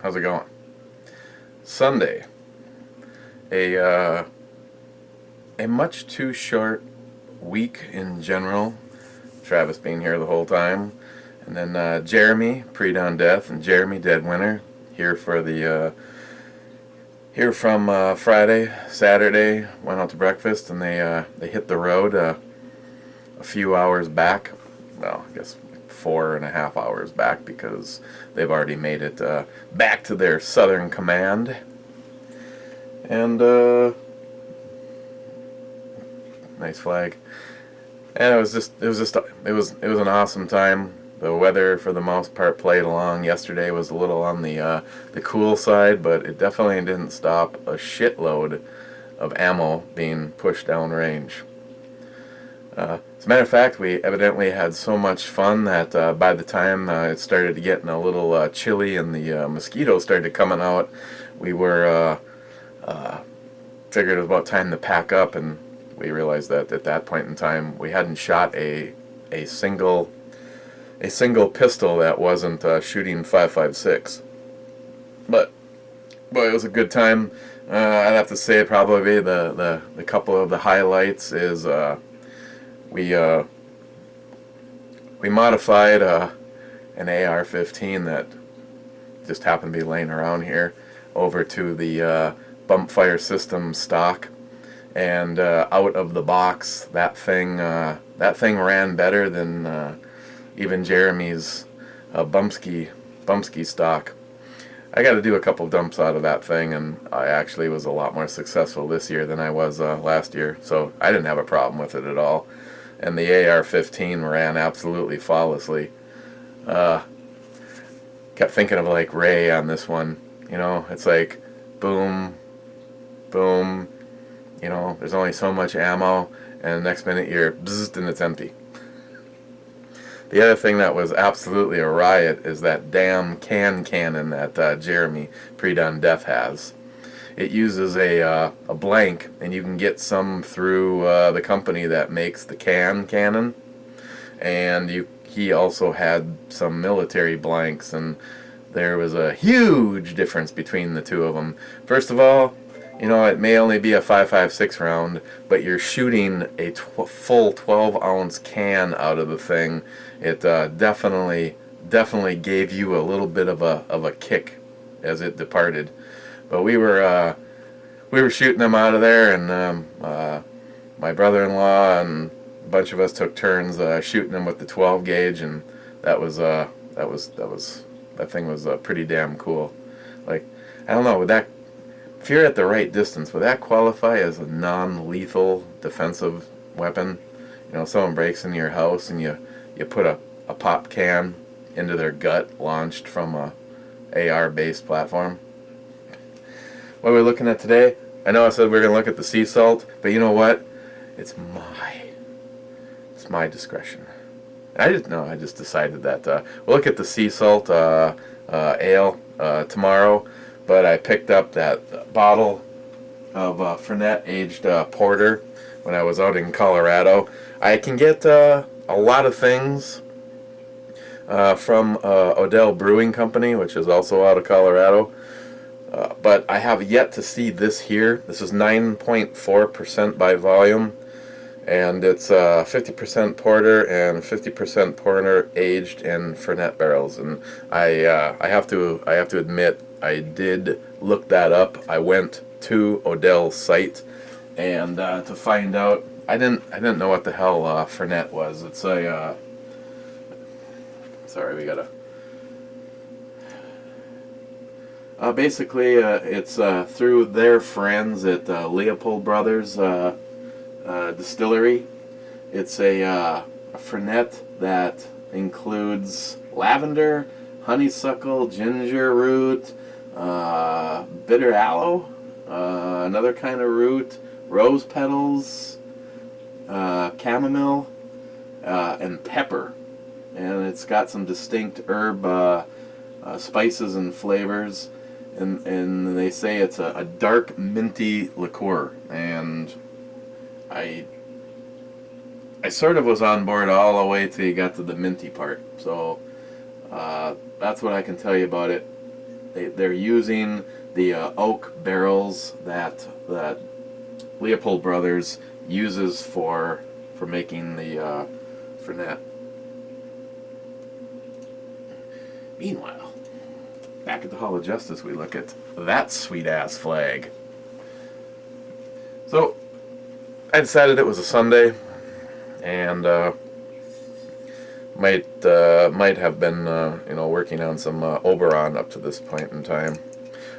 How's it going? Sunday. A a much too short week in general. Travis being here the whole time, and then Jeremy pre-dawn death and Jeremy dead winter here for the here from Friday, Saturday. Went out to breakfast and they hit the road a few hours back. Well, I guess 4.5 hours back because they've already made it back to their southern command. And nice flag. And it was an awesome time. The weather for the most part played along. Yesterday was a little on the cool side, but it definitely didn't stop a shitload of ammo being pushed down range. As a matter of fact, we evidently had so much fun that by the time it started getting a little chilly and the mosquitoes started coming out, we were figured it was about time to pack up, and we realized that at that point in time we hadn't shot a single pistol that wasn't shooting 5.56. But boy, it was a good time. I'd have to say probably the couple of the highlights is we modified an AR-15 that just happened to be laying around here over to the bump fire system stock, and out of the box that thing ran better than even Jeremy's Bumsky stock. I got to do a couple dumps out of that thing, and I actually was a lot more successful this year than I was last year, so I didn't have a problem with it at all. And the AR-15 ran absolutely flawlessly. Kept thinking of like Ray on this one. You know, it's like boom, boom. You know, there's only so much ammo, and the next minute you're bzzzt and it's empty. The other thing that was absolutely a riot is that damn cannon that Jeremy pre-dawn death has. It uses a blank, and you can get some through the company that makes the cannon, and he also had some military blanks, and there was a huge difference between the two of them. First of all, you know, it may only be a 5.56 round, but you're shooting a full 12-ounce can out of the thing. It definitely gave you a little bit of a kick as it departed. But we were shooting them out of there, and my brother-in-law and a bunch of us took turns shooting them with the 12 gauge, and that thing was pretty damn cool. Like, I don't know, if you're at the right distance, would that qualify as a non-lethal defensive weapon? You know, someone breaks into your house and you put a pop can into their gut launched from a AR-based platform. What are we looking at today? I know I said we were going to look at the sea salt, but you know what? It's my discretion. I just decided that we'll look at the sea salt ale tomorrow, but I picked up that bottle of Fernet aged porter when I was out in Colorado. I can get a lot of things from Odell Brewing Company, which is also out of Colorado. But I have yet to see this here. This is 9.4% by volume, and it's 50% porter and 50% porter aged in Fernet barrels. And I have to admit, I did look that up. I went to Odell's site, and to find out, I didn't know what the hell Fernet was. It's a sorry, we gotta. Basically, it's through their friends at Leopold Brothers Distillery. It's a Fernet that includes lavender, honeysuckle, ginger root, bitter aloe, another kind of root, rose petals, chamomile, and pepper. And it's got some distinct herb spices and flavors. And they say it's a dark minty liqueur, and I sort of was on board all the way till you got to the minty part. So that's what I can tell you about it. they're using the oak barrels that Leopold Brothers uses for making the Fernet. Meanwhile, back at the Hall of Justice, we look at that sweet-ass flag. So, I decided it was a Sunday, and might have been working on some Oberon up to this point in time.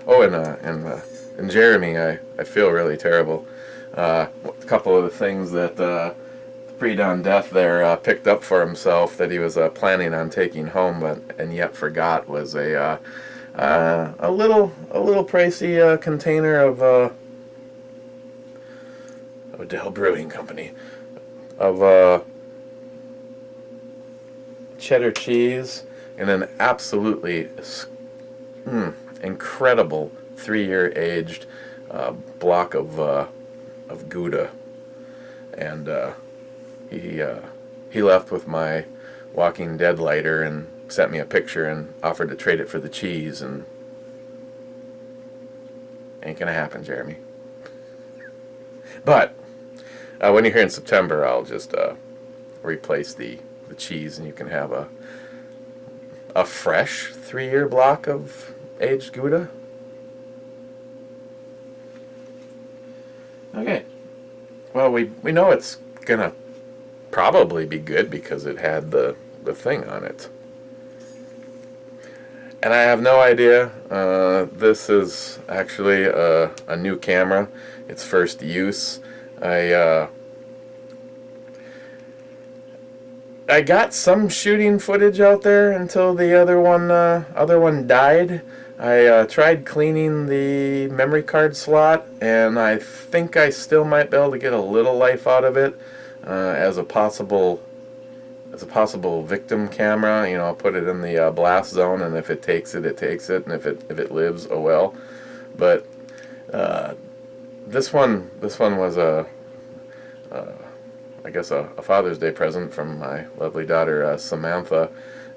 Oh, and Jeremy, I feel really terrible. A couple of the things that Pre-Dawn Death there picked up for himself that he was planning on taking home, and yet forgot was a little pricey container of Odell Brewing Company of cheddar cheese and an absolutely incredible 3-year aged block of Gouda, and he left with my Walking Dead lighter and sent me a picture and offered to trade it for the cheese, and ain't gonna happen, Jeremy. But when you're here in September, I'll just replace the cheese, and you can have a fresh 3-year block of aged Gouda. Okay. Well, we know it's gonna probably be good because it had the thing on it. And I have no idea. This is actually a new camera. It's first use. I got some shooting footage out there until the other one died. I tried cleaning the memory card slot, and I think I still might be able to get a little life out of it as a possible victim camera. I'll put it in the blast zone, and if it takes it, it takes it, and if it lives, oh well. But this one was I guess a Father's Day present from my lovely daughter Samantha,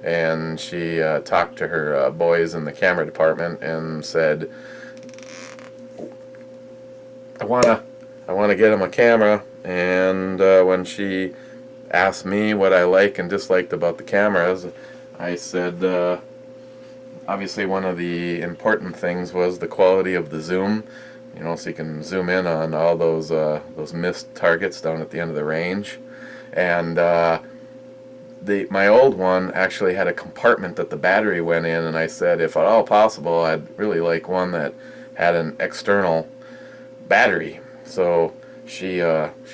and she talked to her boys in the camera department and said, I wanna get him a camera. And when she asked me what I like and disliked about the cameras, I said obviously one of the important things was the quality of the zoom. So you can zoom in on all those missed targets down at the end of the range. And my old one actually had a compartment that the battery went in, and I said, if at all possible, I'd really like one that had an external battery. So she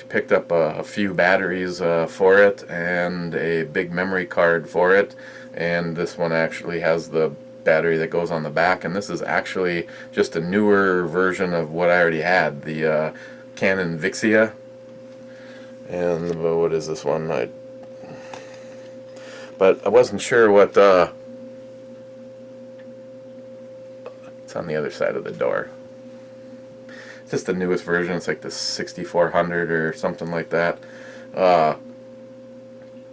picked up a few batteries for it and a big memory card for it, and this one actually has the battery that goes on the back, and this is actually just a newer version of what I already had, the Canon Vixia. And what is this one? But I wasn't sure what it's on the other side of the door. It's just the newest version. It's like the 6400 or something like that. The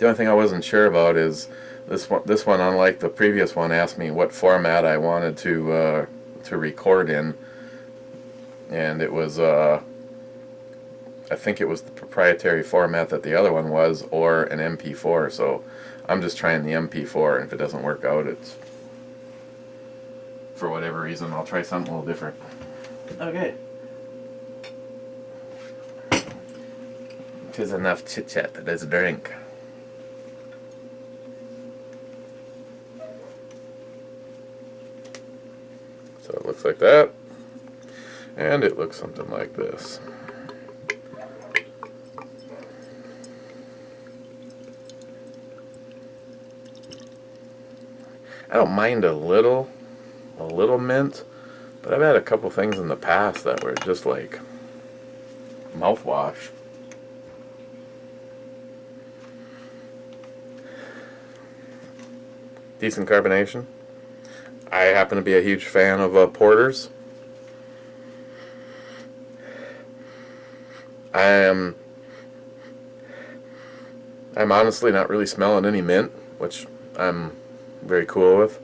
only thing I wasn't sure about is this one, unlike the previous one, asked me what format I wanted to record in, and it was I think it was the proprietary format that the other one was, or an MP4. So I'm just trying the MP4, and if it doesn't work out, it's for whatever reason I'll try something a little different. Okay. 'Tis enough chit chat. Let's drink. So it looks like that, and it looks something like this. I don't mind a little mint, but I've had a couple things in the past that were just like mouthwash. Decent carbonation. I happen to be a huge fan of porters. I'm honestly not really smelling any mint, which I'm very cool with.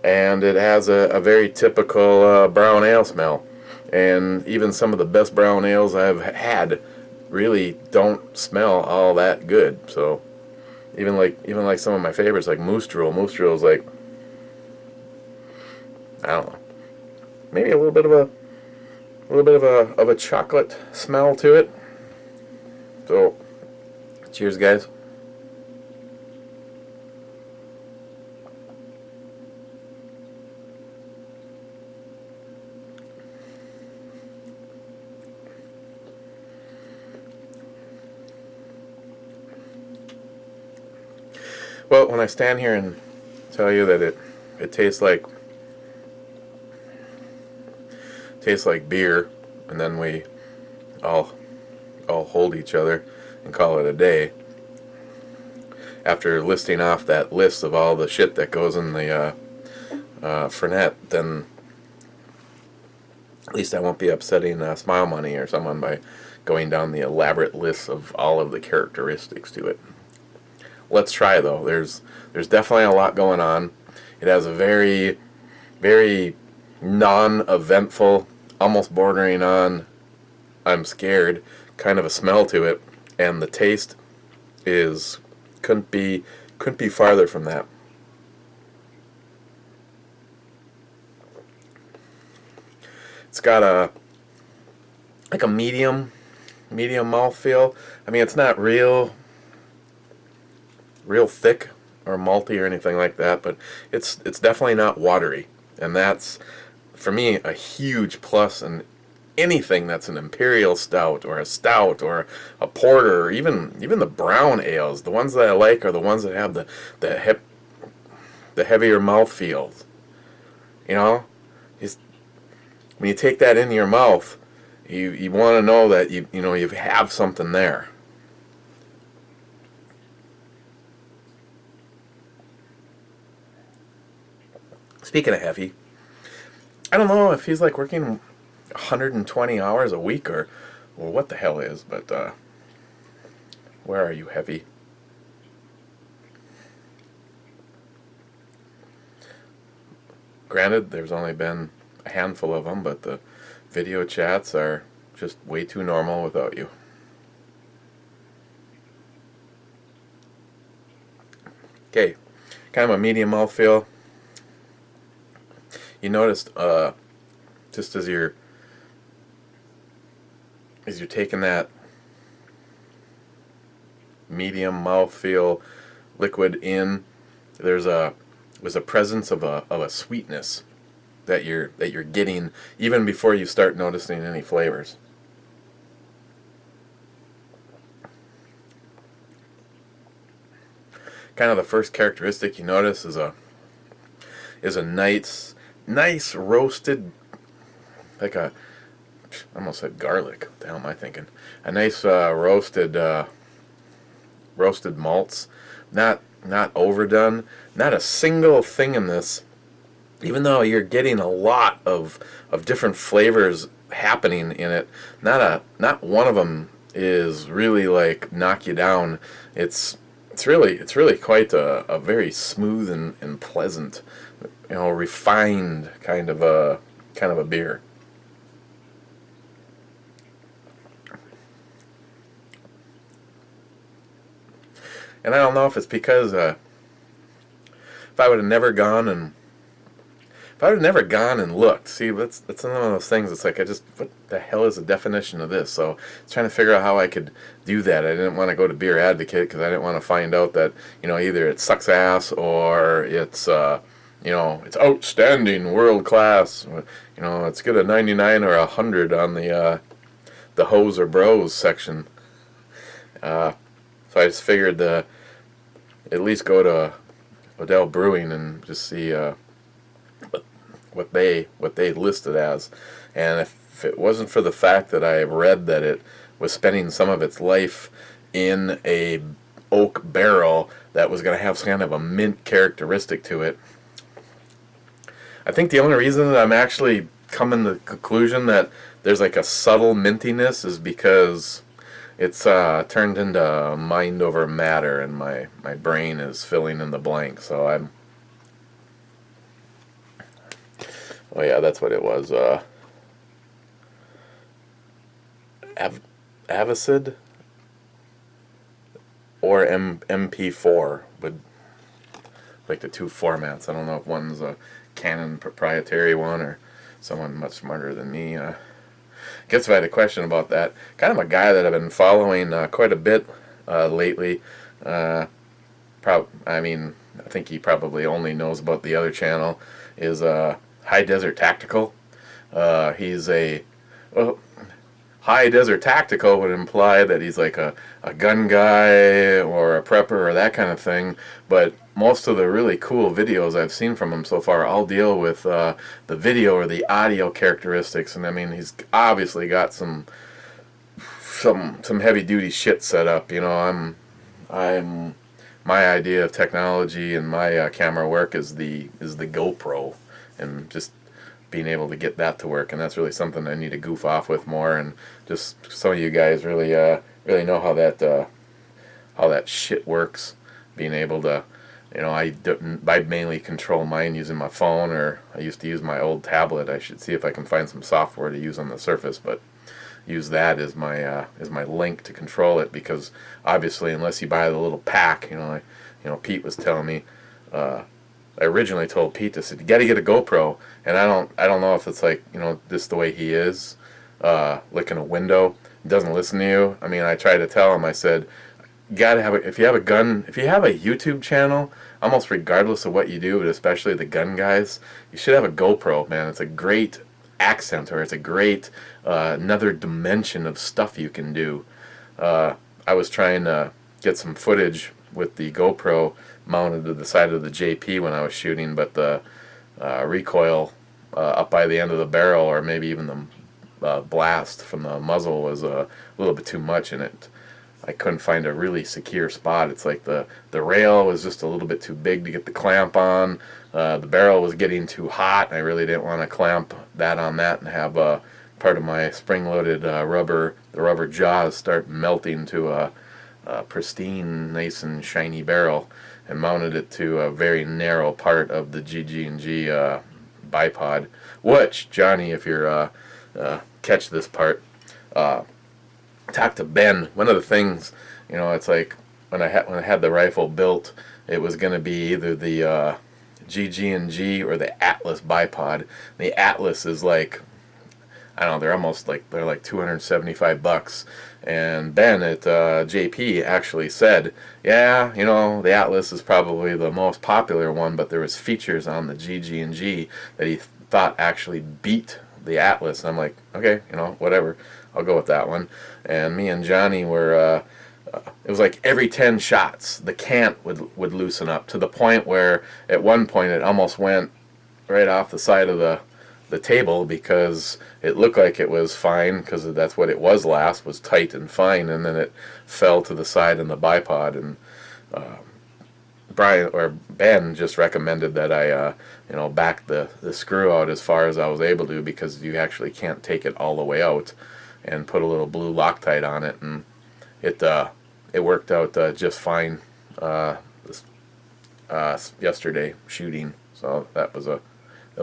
and it has a very typical brown ale smell. And even some of the best brown ales I've had really don't smell all that good. So even like some of my favorites, like Moose Drool is like, I don't know, maybe a little bit of a chocolate smell to it. So cheers, guys. Well, when I stand here and tell you that it tastes like beer, and then we all hold each other and call it a day, after listing off that list of all the shit that goes in the Fernet, then at least I won't be upsetting Smile Money or someone by going down the elaborate list of all of the characteristics to it. Let's try, though. There's definitely a lot going on. It has a very, very non-eventful, almost bordering on I'm scared kind of a smell to it, and the taste is couldn't be farther from that. It's got a medium mouthfeel. I mean, it's not real thick or malty or anything like that, but it's definitely not watery, and that's for me a huge plus in anything that's an imperial stout or a porter, or even the brown ales. The ones that I like are the ones that have the heavier mouthfeel. You know, when you take that into your mouth, you want to know that you have something there. Speaking of heavy, I don't know if he's like working 120 hours a week or what the hell is, but where are you, Heavy? Granted, there's only been a handful of them, but the video chats are just way too normal without you. Okay, kind of a medium mouthfeel. You noticed, just as you're taking that medium mouthfeel liquid in, there's a presence of a sweetness that you're getting even before you start noticing any flavors. Kind of the first characteristic you notice is a nice roasted, like I almost said garlic. What the hell am I thinking? A nice roasted malts, not overdone. Not a single thing in this, even though you're getting a lot of different flavors happening in it. Not one of them is really like knock you down. It's really quite a very smooth and pleasant, refined kind of a beer. And I don't know if it's because if I would have never gone and looked. See, that's one of those things. It's like what the hell is the definition of this? So I was trying to figure out how I could do that. I didn't want to go to Beer Advocate because I didn't want to find out that either it sucks ass or it's it's outstanding, world class. It's good a 99 or 100 on the Hoes or Bros section. So I just figured at least go to Odell Brewing and just see what they listed as. And if it wasn't for the fact that I read that it was spending some of its life in a oak barrel that was going to have kind of a mint characteristic to it, I think the only reason that I'm actually coming to the conclusion that there's like a subtle mintiness is because it's turned into mind over matter, and my brain is filling in the blank. So Oh yeah, that's what it was. Avicid or MP4 would like the two formats. I don't know if one's a Canon proprietary one or someone much smarter than me. Guess if I had a question about that, kind of a guy that I've been following quite a bit lately. I mean, I think he probably only knows about the other channel. Is High Desert Tactical. He's a well, High Desert Tactical would imply that he's like a gun guy or a prepper or that kind of thing, but most of the really cool videos I've seen from him so far all deal with the video or the audio characteristics, and I mean he's obviously got some heavy duty shit set up. You know, I'm my idea of technology and my camera work is the GoPro, and just being able to get that to work, and that's really something I need to goof off with more. And just some of you guys really know how that shit works. Being able to, you know, I mainly control mine using my phone, or I used to use my old tablet. I should see if I can find some software to use on the Surface, but use that as my link to control it, because obviously unless you buy the little pack, Pete was telling me. I originally told Pete, I said, you got to get a GoPro, and I don't know if it's like, just the way he is, licking a window, doesn't listen to you. I mean, I tried to tell him, I said, you got to have if you have a YouTube channel, almost regardless of what you do, but especially the gun guys, you should have a GoPro, man. It's a great accent, or it's a great another dimension of stuff you can do. I was trying to get some footage with the GoPro mounted to the side of the JP when I was shooting, but the recoil up by the end of the barrel, or maybe even the blast from the muzzle, was a little bit too much in it. I couldn't find a really secure spot. It's like the rail was just a little bit too big to get the clamp on. The barrel was getting too hot. I really didn't want to clamp that on that and have part of my spring-loaded the rubber jaws start melting to a pristine, nice and shiny barrel, and mounted it to a very narrow part of the GG&G bipod. Which, Johnny, if you're catch this part, talk to Ben. One of the things, it's like when I had the rifle built, it was going to be either the GG&G or the Atlas bipod. The Atlas is like, I don't know, they're like $275, and Ben at JP actually said, yeah, the Atlas is probably the most popular one, but there was features on the GG&G that he thought actually beat the Atlas. And I'm like, okay, whatever, I'll go with that one. And me and Johnny were, it was like every 10 shots, the cant would loosen up to the point where at one point it almost went right off the side of the table, because it looked like it was fine, because that's what it was last, was tight and fine, and then it fell to the side in the bipod. And Ben just recommended that I back the screw out as far as I was able to, because you actually can't take it all the way out, and put a little blue Loctite on it, and it worked out just fine yesterday shooting. So that was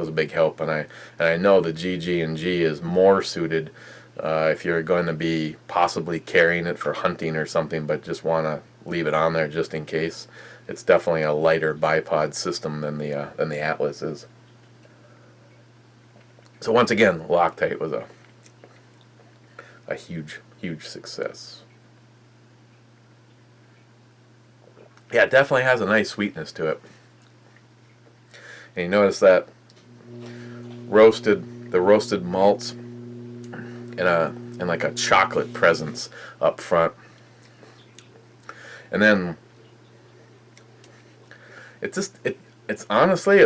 a big help, and I know the GG&G is more suited if you're going to be possibly carrying it for hunting or something, but just want to leave it on there just in case. It's definitely a lighter bipod system than the Atlas is. So once again, Loctite was a huge success. Yeah, it definitely has a nice sweetness to it. And you notice that the roasted malts in like a chocolate presence up front, and then it's honestly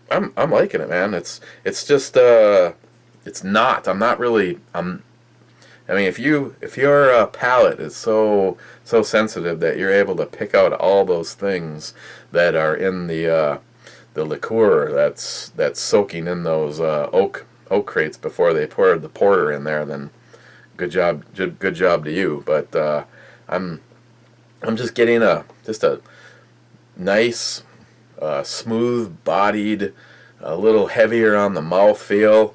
I'm liking it, man. It's just it's not. I'm not really. I mean, if your palate is so sensitive that you're able to pick out all those things that are in the liqueur that's soaking in those oak crates before they pour the porter in there, then good job to you. But I'm just getting a nice smooth bodied a little heavier on the mouthfeel,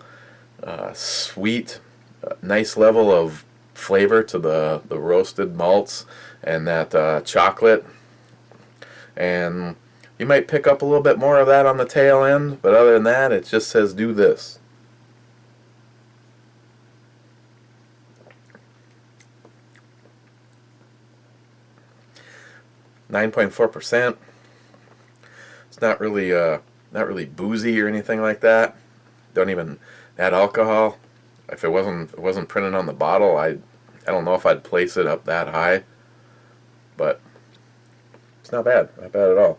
sweet, nice level of flavor to the roasted malts and that chocolate. And you might pick up a little bit more of that on the tail end, but other than that, it just says do this. .4%. It's not really boozy or anything like that. Don't even add alcohol. If it wasn't printed on the bottle, I don't know if I'd place it up that high. But it's not bad. Not bad at all.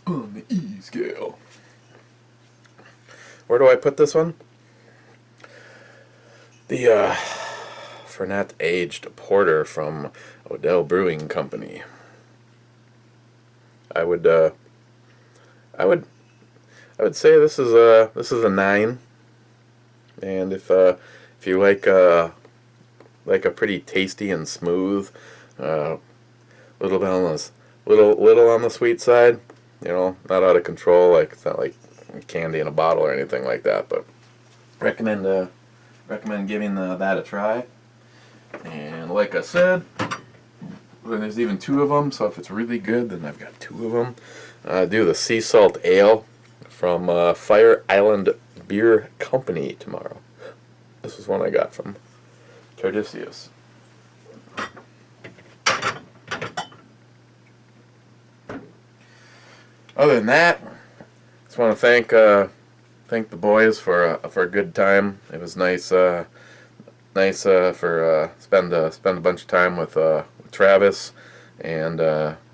On the E scale. Where do I put this one? The Fernet aged porter from Odell Brewing Company. I would say this is a 9. And if you like a pretty tasty and smooth, little bit on this little on the sweet side, you know, not out of control, like it's not like candy in a bottle or anything like that, but recommend giving that a try. And like I said, there's even 2 of them, so if it's really good, then I've got 2 of them. Do the sea salt ale from Fire Island Beer Company tomorrow. This is one I got from Tardisius. Other than that, just want to thank the boys for a good time. It was nice for spend a bunch of time with Travis and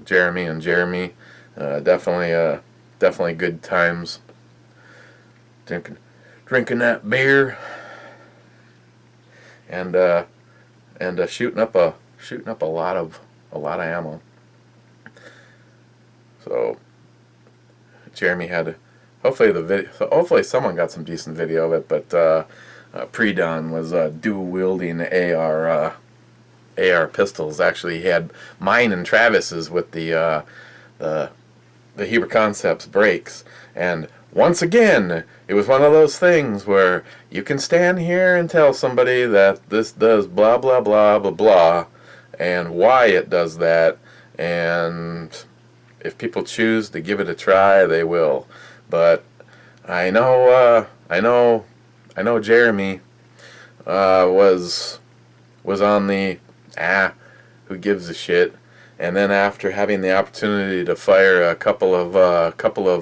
Jeremy. Definitely good times. Drinking that beer and shooting up a lot of ammo. So Jeremy had hopefully someone got some decent video of it, but pre-dawn was dual wielding AR pistols. Actually, he had mine and Travis's with the Heber Concepts brakes, and once again, it was one of those things where you can stand here and tell somebody that this does blah blah blah blah blah, and why it does that, and if people choose to give it a try, they will. But I know Jeremy was on the who gives a shit. And then after having the opportunity to fire a couple of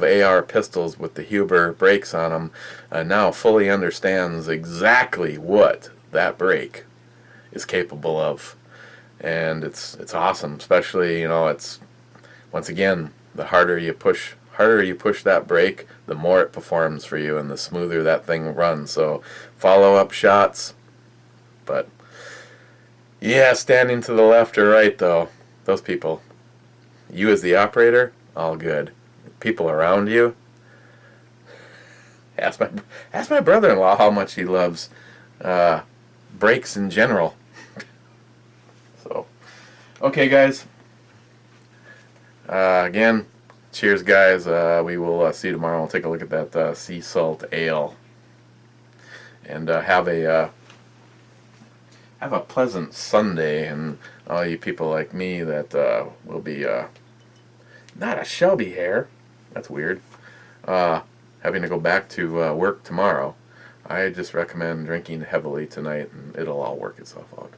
AR pistols with the Huber brakes on them, now fully understands exactly what that brake is capable of, and it's awesome. Especially, you know, it's once again, the harder you push that brake, the more it performs for you, and the smoother that thing runs. So follow-up shots, but yeah, standing to the left or right though. Those people, you as the operator, all good. People around you, ask my brother-in-law how much he loves brakes in general. So, okay, guys. Again, cheers, guys. We will see you tomorrow. We'll take a look at that sea salt ale, and have a pleasant Sunday. And all you people like me that will be not a Shelby hair, that's weird, having to go back to work tomorrow, I just recommend drinking heavily tonight, and it'll all work itself out.